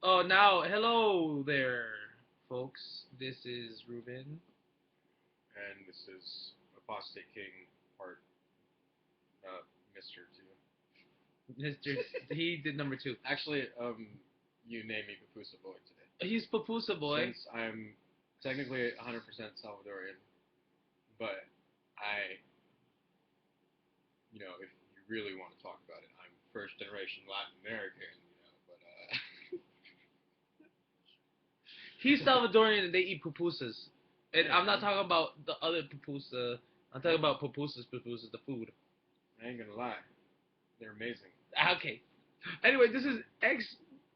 Oh, now, hello there, folks. This is Ruben. And this is Apostate King Part Mister Two. Mr. He did number two. Actually, you named me Papusa Boy today. He's Papusa boy. Since I'm technically 100% Salvadorian, but I, if you really want to talk about it, I'm first generation Latin American, He's Salvadorian and they eat pupusas. And Yeah, I'm not man. talking about the other pupusa. I'm talking about pupusas, the food. I ain't gonna lie, they're amazing. Okay. Anyway, this is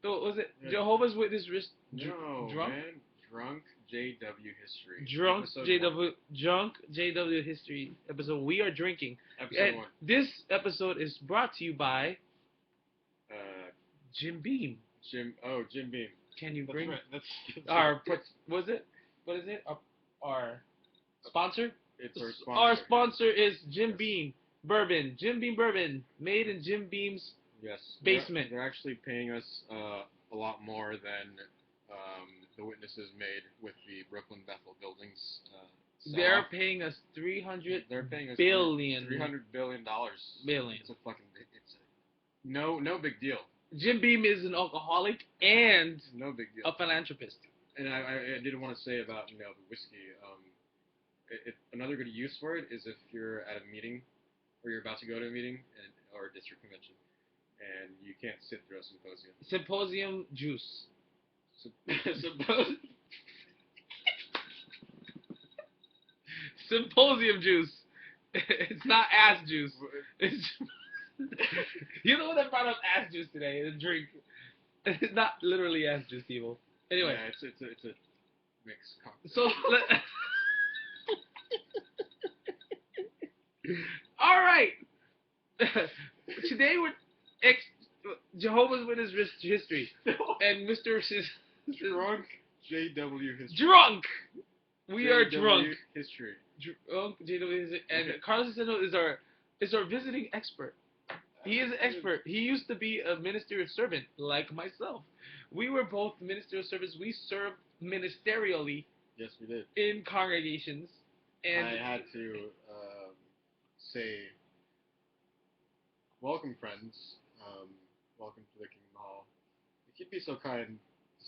was it Yeah. Jehovah's Witness wrist No, drunk? man, drunk JW history. Drunk Episode JW drunk JW history episode. We are drinking. 1. Episode And 1. this episode is brought to you by Uh, Jim Beam. Jim Beam. Can you That's bring right. our was it? What is it? Our sponsor? It's our sponsor. Our sponsor is Jim Beam Bourbon. Jim Beam Bourbon, made in Jim Beam's Yes. basement. They're actually paying us a lot more than the witnesses made with the Brooklyn Bethel buildings. They're paying us 300 They're paying us billion. $300 billion. Billion. It's a fucking big. It's no big deal. Jim Beam is an alcoholic and No big deal. a philanthropist. And I did want to say about the whiskey. Another good use for it is if you're at a meeting or you're about to go to a meeting or a district convention and you can't sit through a symposium. Symposium juice. Suppose. Symposium juice. It's not ass juice. It's you're the one that brought up ass juice today. The drink. It's not literally ass juice, people. Anyway. Yeah, it's a mixed cocktail. So all right. Today we're Jehovah's Witness history and Mr. Drunk JW history. Drunk. We are JW drunk. history. Drunk JW history. And Okay. Carlos Centeno is our visiting expert. He is an expert. He used to be a ministerial servant like myself. We were both ministerial servants. We served ministerially Yes, we did. in congregations. And I had to say, welcome, friends. Welcome to the Kingdom Hall. If you'd be so kind,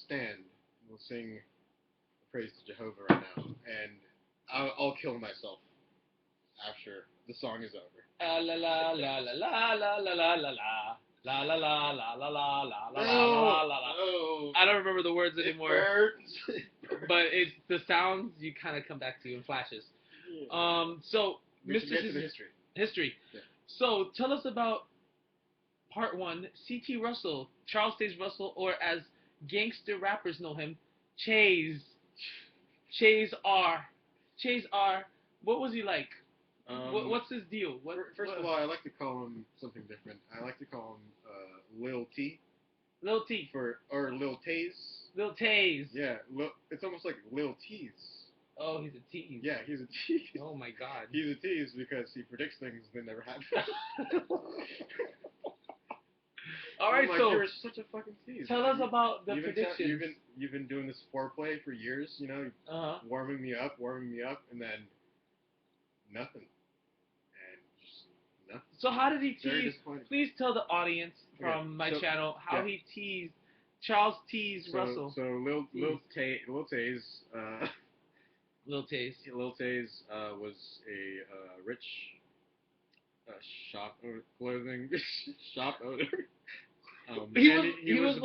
stand. And we'll sing praise to Jehovah right now, and I'll kill myself after the song is over. la la la la la la la la la la la la la la la la la la la No, la la. no. I don't remember the words It anymore, hurts. but it's the sounds you kind of come back to in flashes. So We should Mr. get to the history. History. Yeah. So tell us about part one. C.T. Russell, Charles Taze Russell, or as gangster rappers know him, Chase. Chase R. Chase R. What was he like? What's his deal? First of all, I like to call him something different. I like to call him Lil T Lil T. or Lil Taze. Lil Taze. Yeah, it's almost like Lil Tease. Oh, he's a tease. Yeah, he's a tease. Oh my God. He's a tease because he predicts things that never happen. All right, I'm so you're such a fucking tease. tell us about the you've predictions. you've been doing this foreplay for years, warming me up, and then nothing, and just nothing. So how did he Very tease? disappointing. Please tell the audience from my channel how he teased Charles Tease Russell. So Lil Taze, Lil Taze. Lil Taze was a rich clothing shop owner. He was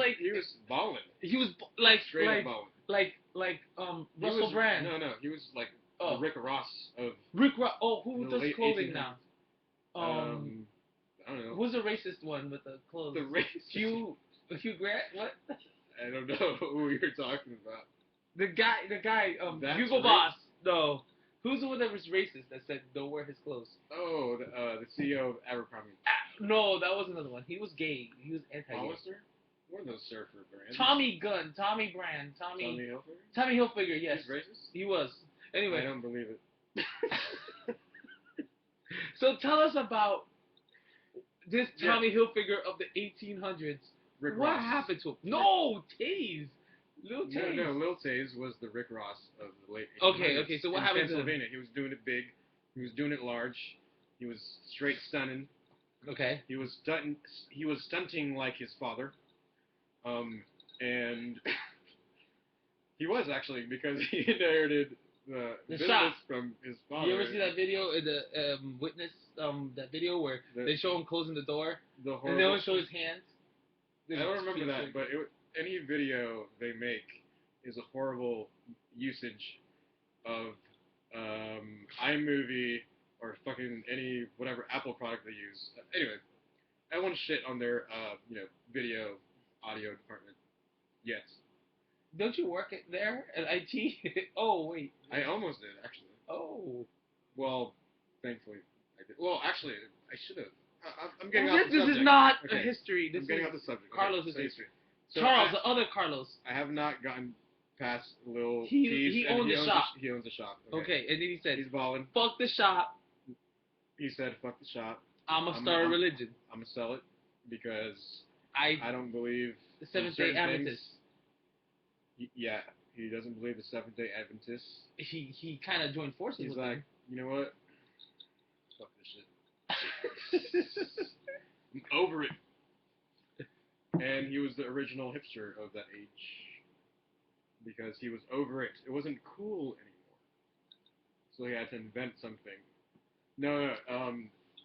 balling. He was like Straight up balling. like Russell Brand. No, he was like the Rick Ross of Rick Ross. Oh, who the does late clothing 1800s. now? I don't know. Who's the racist one with the clothes? The racist? Hugh Grant? What? I don't know who you're talking about. The guy, That's Hugo racist? Boss. No. Who's the one that was racist that said don't wear his clothes? Oh, the CEO of Abercrombie. No, that was another one. He was gay. He was anti-gay. Hollister? What are those surfer brands? Tommy Gunn, Tommy Brand, Tommy Hilfiger? Tommy Hilfiger, yes. He's racist? He was. Anyway. I don't believe it. So tell us about this Tommy Hilfiger of the 1800s Rick What Ross. happened to him? No, Taze. Lil No, Taze. no, Lil Taze was the Rick Ross of the late 1800s. Okay, so what in happened to him? Pennsylvania? He was doing it big. He was doing it large. He was straight stunning. Okay. He was stunting like his father. And he was actually, because he inherited the business shop from his father. You ever see that video in the witness that video where they show him closing the door and they always show his hands? I don't remember that, but any video they make is a horrible usage of iMovie or fucking any whatever Apple product they use. Anyway, I won't shit on their video audio department yet. Don't you work there at IT? Oh wait. I almost did actually. Oh. Well, thankfully I did. Well, actually, I should have. I'm getting off the This subject. is not a Okay. history. This I'm getting is off the subject. Carlos' Okay, history. so Charles, the other Carlos. I have not gotten past Lil He Tease, and owned the shop. He owns a shop. Okay, and then he said, he's balling. "Fuck the shop. He said, "Fuck the shop. I'm start a religion. I'm gonna sell it because I don't believe the Seventh-day Adventist." Yeah, he doesn't believe the Seventh-day Adventists. He kind of joined forces. He's with like, them. you know what? Fuck this shit. I'm over it. And he was the original hipster of that age because he was over it. It wasn't cool anymore, so he had to invent something. No,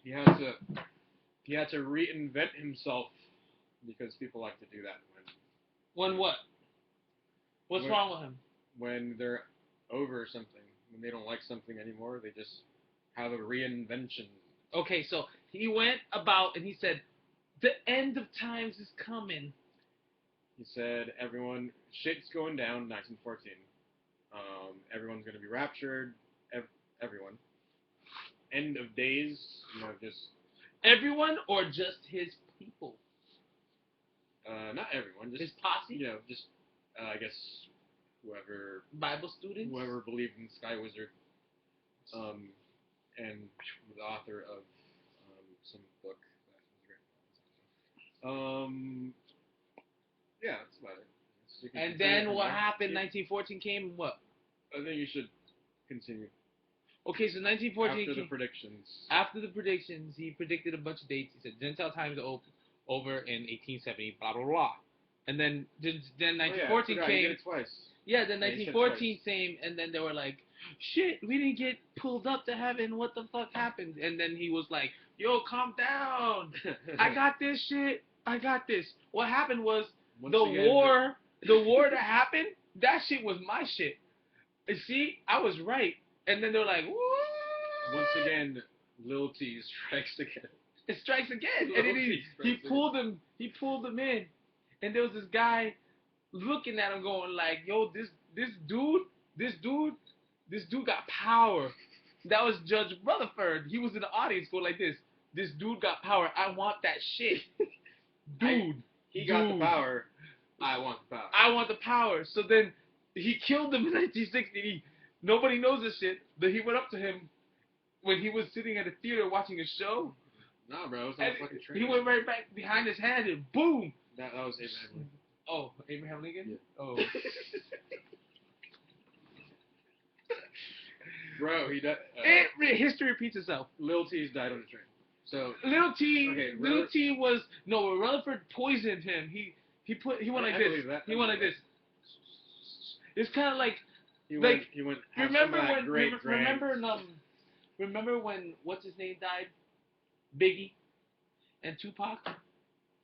he had to reinvent himself because people like to do that When what? What's wrong with him? when they're over something, when they don't like something anymore, they just have a reinvention. Okay, so he went about and he said, "The end of times is coming." He said, shit's going down, 1914. Everyone's going to be raptured, everyone. End of days, just... Everyone or just his people? Not everyone, just... His posse? Just, I guess, whoever... Bible students? Whoever believed in Sky Wizard, and the author of some book that was written. Yeah, that's about it. So and then what happened? 1914 came. What? I think you should continue. Okay, so 1914 after came. the predictions. After the predictions, he predicted a bunch of dates. He said Gentile times are over in 1870. Blah blah blah. And then 1914 came. He did it twice. Yeah, then 1914 came, and then they were like, "Shit, we didn't get pulled up to heaven. What the fuck happened?" And then he was like, "Yo, calm down. I got this shit. I got this." What happened was the war that happened. That shit was my shit. And see, I was right. And then they're like, "What?" Once again, Lil T strikes again. It strikes again, and then he pulled him. He pulled him in, and there was this guy looking at him, going like, "Yo, this dude got power." That was Judge Rutherford. He was in the audience, going like this. "This dude got power. I want that shit, dude." He got the power. I want the power. I want the power. So then he killed him in 1960. Nobody knows this shit, but he went up to him when he was sitting at a theater watching a show. Nah, bro, it was on a fucking train. He went right back behind his hand and boom. That was Abraham Lincoln. Oh, Abraham Lincoln? Yeah. Oh. Bro, he died. History repeats itself. Lil T's died on the train. So Little T was Rutherford poisoned him. He went like this. He went like this. It's kind of like he went. Remember when what's his name died? Biggie and Tupac.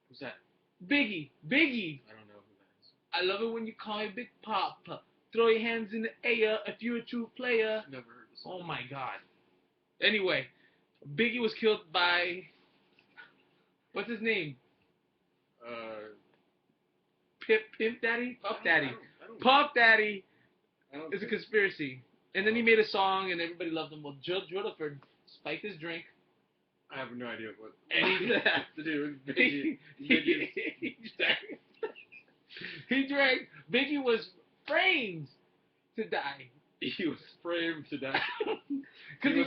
Who's that? Biggie. I don't know who that is. I love it when you call me Big Papa. Throw your hands in the air if you're a true player. Never heard this. Oh my God. Anyway, Biggie was killed by what's his name? Pimp Daddy? Puff Daddy. Puff Daddy. It's a conspiracy. And then he made a song and everybody loved him. Well, Judge Rutherford spiked his drink. I have no idea what anything has to do with Biggie. He drank. Biggie was framed to die. He was framed to die. Because he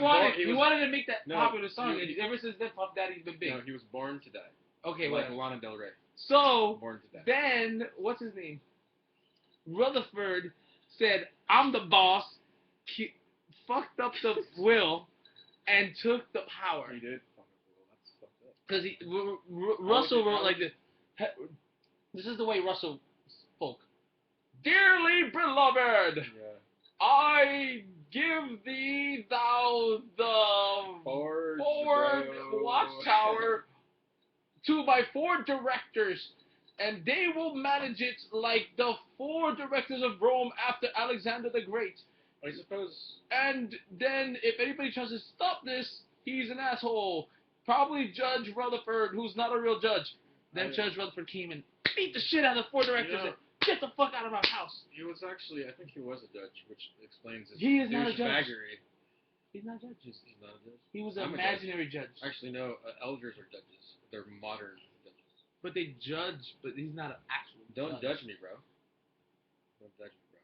wanted to make that popular song. And ever since then, Puff Daddy's been big. No, he was born to die. Okay, like whatever. Lana Del Rey. So Born to Die. then, what's his name? Rutherford said, "I'm the boss." Fucked up the will and took the power. He did. That's fucked up. Because Russell wrote like this. This is the way Russell spoke. Dearly beloved, Yeah. I give thee thou the Forward watchtower to my 4 directors, and they will manage it like the 4 directors of Rome after Alexander the Great. I suppose. And then, if anybody tries to stop this, he's an asshole. Probably Judge Rutherford, who's not a real judge. Then Judge Rutherford came and beat the shit out of the 4 directors and get the fuck out of my house. He was actually, I think he was a judge, which explains his He is not a judge. douchebaggery. He's not a judge. He's not a judge. He was an imaginary judge. Actually, no, elders are judges. They're modern judges. But they judge, but he's not an actual Don't judge. judge me, bro. Don't judge me, bro.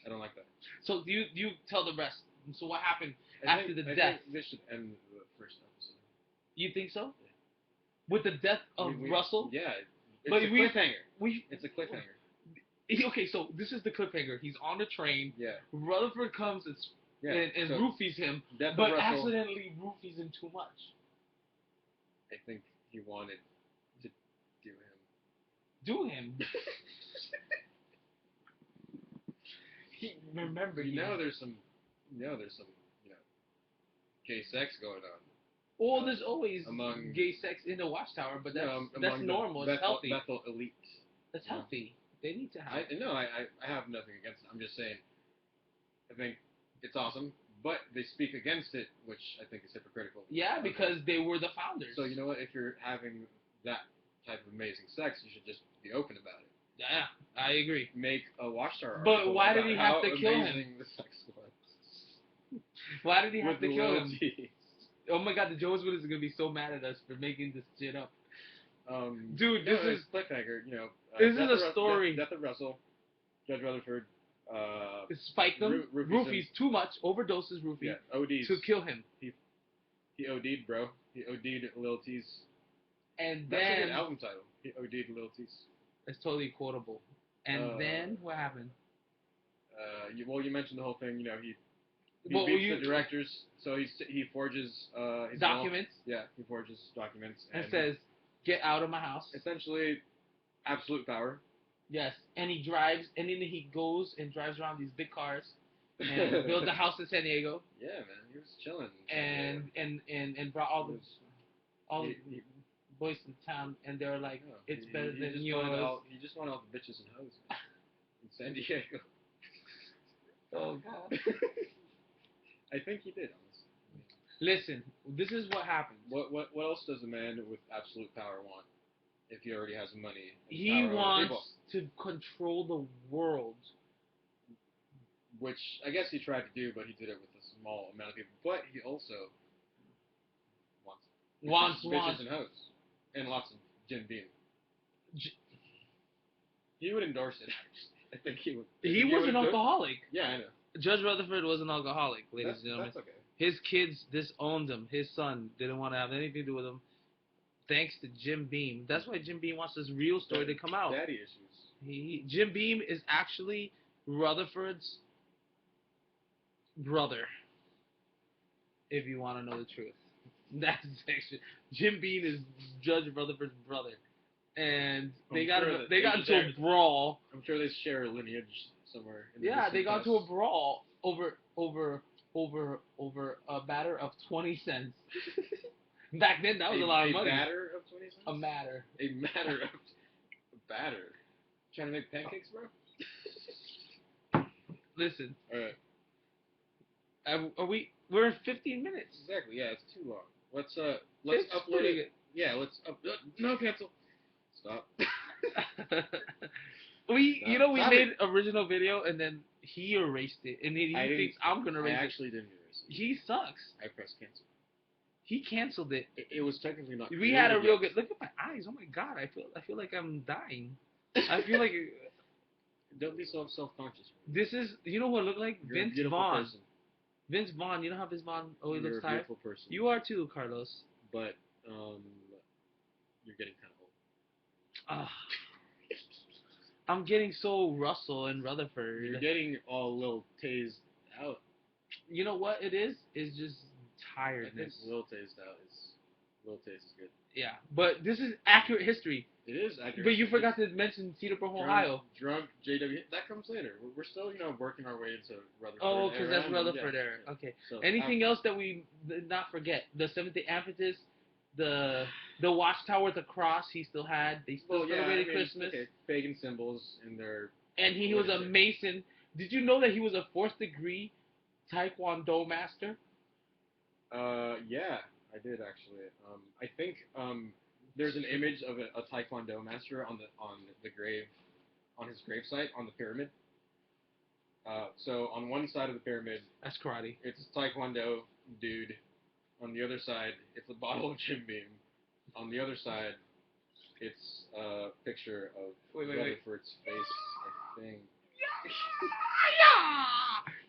I don't like that. So you tell the rest. So what happened I after the death? I think this should end the first episode. You think so? Yeah. With the death of Russell? Yeah. It's But a cliffhanger. It's a cliffhanger. Okay, so this is the cliffhanger. He's on the train. Yeah. Rutherford comes and so roofies him, but Russell, accidentally roofies him too much. I think he wanted to do him. Do him? Remember, there's some, gay sex going on. Oh, there's always among gay sex in the Watchtower, but that's normal. It's healthy. Bethel elite. That's healthy. They need to have. I have nothing against it. I'm just saying. I think it's awesome, but they speak against it, which I think is hypocritical. Yeah, because they were the founders. So you know what? If you're having that type of amazing sex, you should just be open about it. Yeah, I agree. Make a Watchtower. But why did he have to kill him? The sex was. Why did he have to kill him? Loyalty. Oh my God, the Joe's Winners are gonna be so mad at us for making this shit up. Dude, this is cliffhanger. This is a story. Death of Russell, Judge Rutherford. Spiked him. Roofies too much. Overdoses roofie. Yeah, ODs. To kill him. He OD'd, bro. He OD'd Lil T's. And That's then a good album title. He OD'd Lil T's. It's totally quotable. And then what happened? You mentioned the whole thing. He beats the directors. So he forges his documents. Yeah, he forges documents and says, "Get out of my house." Essentially, absolute power. Yes, and he drives, and then he goes and drives around these big cars and builds a house in San Diego. Yeah, man, he was chilling. And brought all the boys in town, and they were like, "It's better than you." He just wanted all the bitches and hoes in San Diego. Oh God. I think he did, honestly. Listen, this is what happens. What else does a man with absolute power want if he already has money? He wants to control the world. Which I guess he tried to do, but he did it with a small amount of people. But he also wants bitches and hoes. And lots of Jim Beam. He would endorse it, actually. I think he would. He was an alcoholic. Yeah, I know. Judge Rutherford was an alcoholic, ladies and gentlemen. That's okay. His kids disowned him. His son didn't want to have anything to do with him. Thanks to Jim Beam. That's why Jim Beam wants this real story to come out. Daddy issues. Jim Beam is actually Rutherford's brother. If you want to know the truth. That's actually Jim Beam is Judge Rutherford's brother. And they got into a brawl. I'm sure they share a lineage somewhere. They got into a brawl over a matter of 20 cents. Back then, that was a lot of money. A matter of 20 cents? A matter. A matter of a batter. Trying to make pancakes, bro? Listen. Alright. We're in 15 minutes. Exactly. Yeah, it's too long. Let's upload it. Yeah, let's upload. No, cancel. Stop. We made original video and then he erased it, and then he thinks I'm gonna erase it. I actually didn't erase it. He sucks. I pressed cancel. He canceled it. It was technically not. We had a real good look at my eyes. Oh my God, I feel like I'm dying. I feel like. Don't be so self-conscious. This is who I look like? You're Vince a Vaughn. Person. Vince Vaughn. You know how Vince Vaughn always looks tired? You're a beautiful person. You are too, Carlos. But you're getting kind of old. Uh, I'm getting so Russell and Rutherford. You're getting all a little tased out. You know what it is? It's just I think tiredness. a little tased out is good. Yeah, but this is accurate history. It is accurate. But you forgot to mention Cedar Point, Ohio. Drunk JW. That comes later. We're still, working our way into Rutherford. Oh, because era, that's Rutherford era. yeah. Okay. So Anything else that we did not forget? The Seventh Day Adventist, the watchtower with the cross he still had. They still celebrated Christmas. Okay, pagan symbols in their. And he was a Mason. Did you know that he was a fourth degree Taekwondo master? Yeah, I did actually. I think there's an image of a Taekwondo master on the grave, on his gravesite on the pyramid. So on one side of the pyramid, That's karate. it's a Taekwondo dude. On the other side, it's a bottle of Jim Beam. On the other side, it's a picture of Rutherford's face, I think.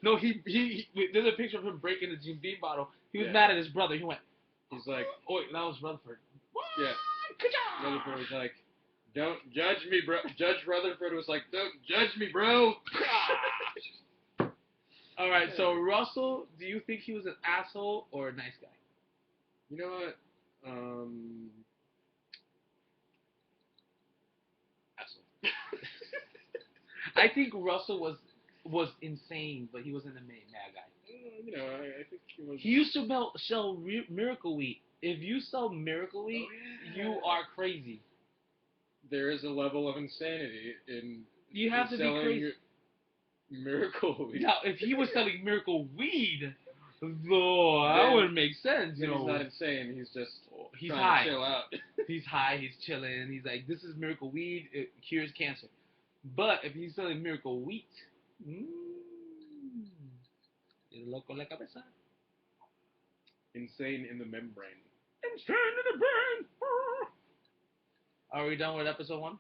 No, there's a picture of him breaking the Jim Beam bottle. He was Yeah. mad at his brother. He went, He's like, oh, wait, that was Rutherford. yeah. Rutherford was like, don't judge me, bro. Judge Rutherford was like, don't judge me, bro. All right, so Russell, do you think he was an asshole or a nice guy? You know what? Asshole. I think Russell was insane, but he wasn't a mad guy. I think he was. He used to sell miracle wheat. If you sell miracle wheat, you are crazy. There is a level of insanity in. You have to be crazy. Miracle weed. Now, if he was selling miracle weed, though, that would make sense. He's not insane. He's just he's trying high. to chill out. He's high. He's chilling. He's like, this is miracle weed. It cures cancer. But if he's selling miracle wheat, loco la cabeza. Insane in the membrane. Insane in the brain. Are we done with episode 1?